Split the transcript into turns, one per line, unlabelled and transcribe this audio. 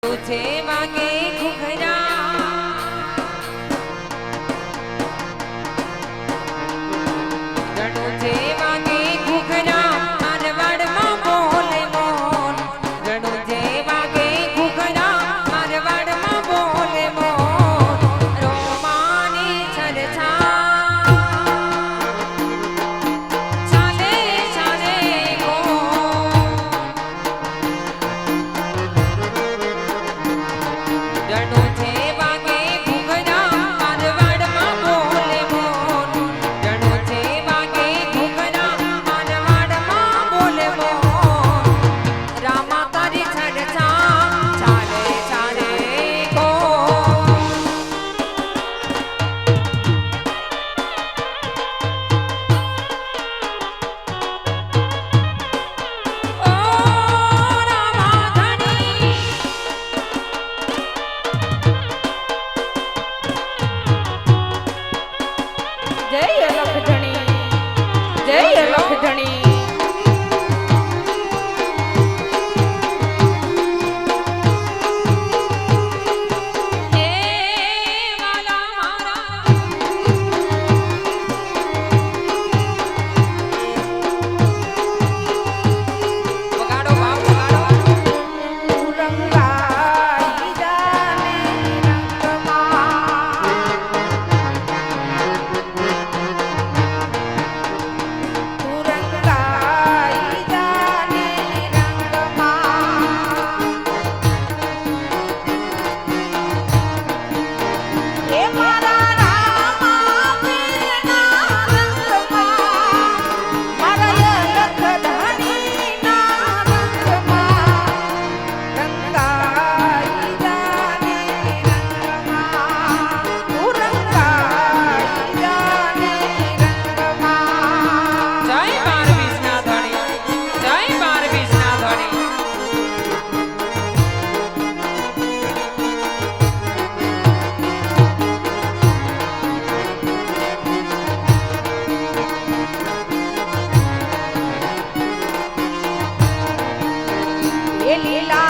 तुझे वागे घुघरा तुझे वागे घुघरा मारवाड़ में बोले मोन तुझे वागे घुघरा मारवाड़ में बोले मोन रोमानी चर्चा चाले चाले गो तुझे वागे घुघरा मारवाड़ में बोले मोन तुझे वागे घुघरा मारवाड़ में बोले मोन रामा तारी चर्चा चाले चाले गो ओ रामा धनी जय अलख धनी जय अलख धनी हे वाला मारा वगाड़ो बाप वगाड़ो
रंगाई जाने रंगमा तू रंगाई जाने रंगमा हे मारा रामा वीणा रंगमा मारा अलख धनी ना रंगमा रंगाई जाने रंगमा तू रंगाई जाने रंगमा
जय बार विष्णा धनी जय बार विष्णा धनी
ये लीला